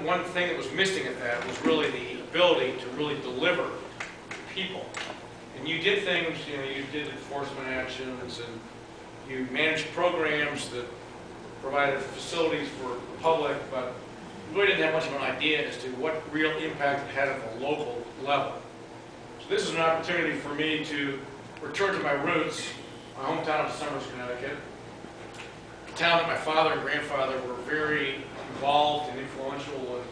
one thing that was missing at that was really the ability to really deliver to people. And you did things, you did enforcement actions, and you managed programs that provided facilities for the public, but you really didn't have much of an idea as to what real impact it had at the local level. So this is an opportunity for me to return to my roots, my hometown of Somers, Connecticut, a town that my father and grandfather were very involved and influential, and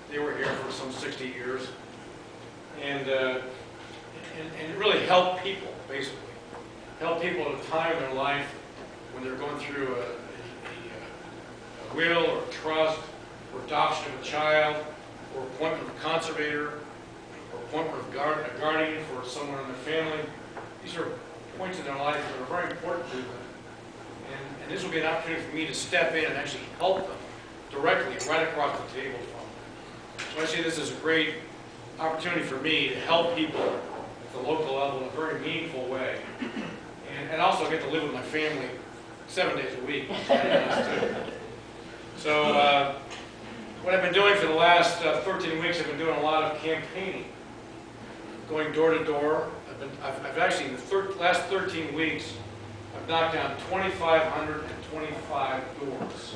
they were here for some 60 years, and really help people, basically. Help people at a time in their life when they're going through a will or a trust, or adoption of a child, or appointment of a conservator, or appointment of a guardian for someone in their family. These are points in their life that are very important to them. And this will be an opportunity for me to step in and actually help them directly, right across the table from them. So I see this as a great opportunity for me to help people at the local level in a very meaningful way. And also get to live with my family 7 days a week. So what I've been doing for the last 13 weeks, I've been doing a lot of campaigning, going door to door. I've actually, in the last 13 weeks, I've knocked down 2,525 doors.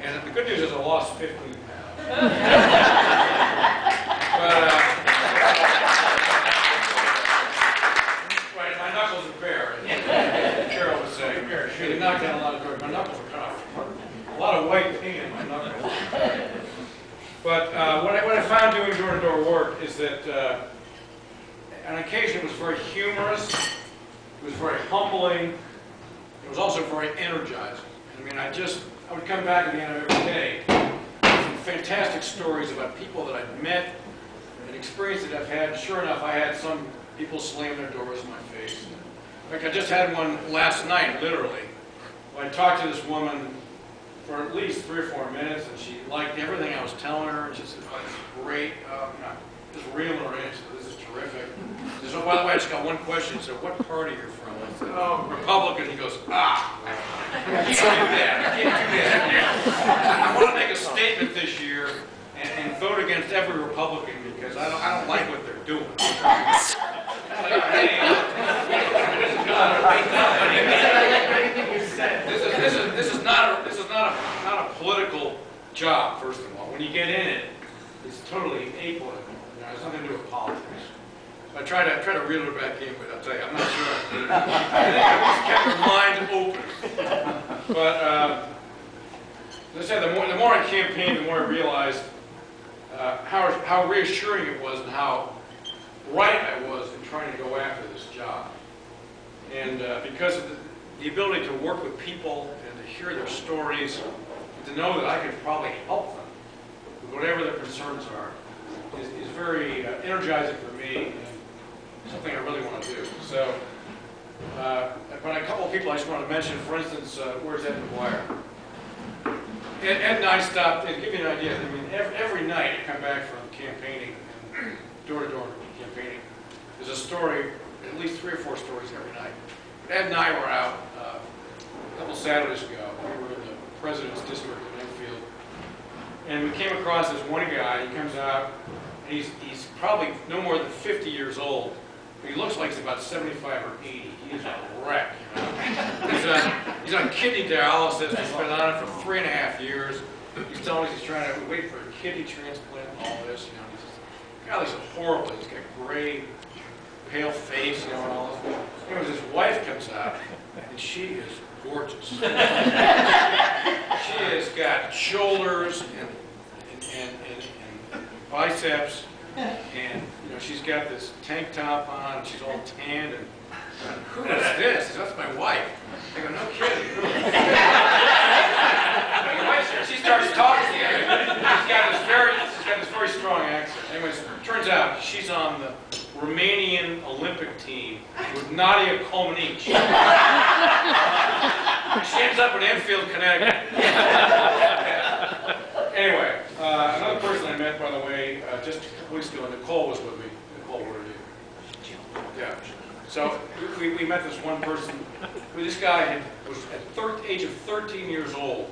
And the good news is I lost 15 pounds. Right, my knuckles are bare. Carol would say, she knocked down a lot of doors. My knuckles are cut off. A lot of white paint in my knuckles. But what I found doing door-to-door work is that on occasion it was very humorous, it was very humbling, it was also very energizing. I mean, I would come back at the end of every day with some fantastic stories about people that I've met and experiences that I've had. Sure enough, I had some people slam their doors in my face. In fact, I just had one last night, literally. I talked to this woman for at least 3 or 4 minutes, and she liked everything I was telling her, and she said, "Oh, this is great. Just reeling her in. She said, this is terrific." She said, "Oh, by the way, I just got one question." She said, "What party are you from?" I said, "Oh, Republican." He goes, "Ah, I can't do that. I can't do that. I want to make a statement this year and vote against every Republican because I don't like what they're doing." This is not a political job. First of all, when you get in it, it's totally apolitical. It has nothing to do with politics. So I try to reel it back in, but I'll tell you, I'm not sure. I just kept your mind open. But as I said, the more I campaigned, the more I realized how reassuring it was and how right I was in trying to go after this job. And because of the ability to work with people and to hear their stories, and to know that I could probably help them with whatever their concerns are, is very energizing for me and something I really want to do. So, but a couple of people I just want to mention, for instance, where's Ed McGuire? Ed and I stopped, and to give you an idea, I mean, every night I come back from campaigning, and door-to-door campaigning, there's a story, at least 3 or 4 stories every night. Ed and I were out a couple Saturdays ago. We were in the President's District in Enfield, and we came across this one guy. He comes out, and he's probably no more than 50 years old. But he looks like he's about 75 or 80. He is a wreck, you know. He's on kidney dialysis. He's been on it for 3.5 years. He's telling us he's trying to wait for a kidney transplant and all this, you know. He's just, God, he's horrible. He's got gray, pale face, you know, and all this. Anyways, his wife comes out, and she is gorgeous. She has got shoulders and biceps, and you know, she's got this tank top on, and she's all tanned, and who is this? That's my wife. I go, no kidding, really. She starts talking to him. She's got this very strong accent. Anyways, turns out she's on the Romanian Olympic team with Nadia Comaneci. She ends up in Enfield, Connecticut. Anyway, another person I met, by the way, just a couple weeks ago, Nicole was with me. Nicole, what are you? Yeah. So we met this one person. This guy was at the age of 13 years old,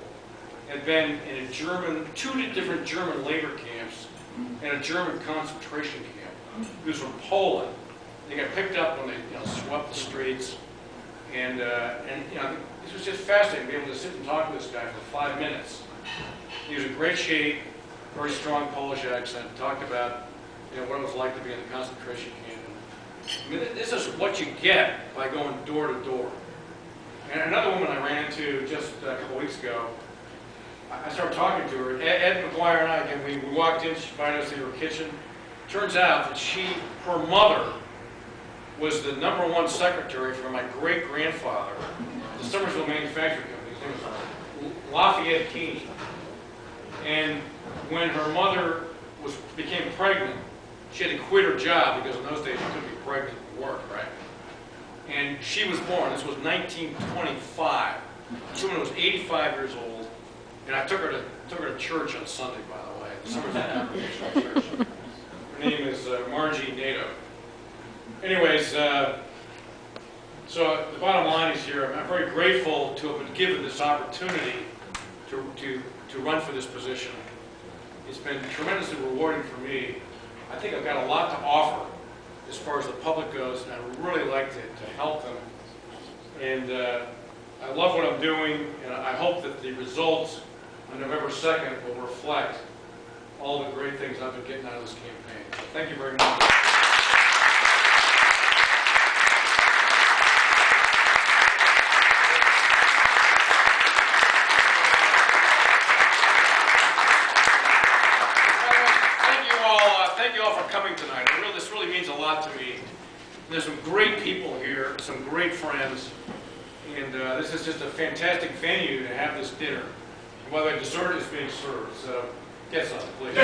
had been in two different German labor camps and a German concentration camp. He was from Poland. They got picked up when they swept the streets, and this was just fascinating to be able to sit and talk to this guy for 5 minutes. He was in great shape, very strong Polish accent. Talked about what it was like to be in the concentration camp. I mean, this is what you get by going door to door. And another woman I ran into just a couple weeks ago, I started talking to her. Ed McGuire and I, again, we walked in, she invited us into her kitchen. Turns out that her mother was the #1 secretary for my great-grandfather, the Somersville Manufacturing Company. His name was Lafayette Keeney. And when her mother became pregnant, she had to quit her job because in those days you couldn't be pregnant and work, right? And she was born. This was 1925. This woman was 85 years old, and I took her to church on Sunday, by the way. The Somersville Congregational Church. Her name is Margie Nato. Anyways, so the bottom line is here, I'm very grateful to have been given this opportunity to run for this position. It's been tremendously rewarding for me. I think I've got a lot to offer as far as the public goes, and I would really like to help them. And I love what I'm doing, and I hope that the results on November 2nd will reflect all the great things I've been getting out of this campaign. So thank you very much. Thank you all for coming tonight. This really means a lot to me. There's some great people here, some great friends, and this is just a fantastic venue to have this dinner. And by the way, dessert is being served, so get some, please.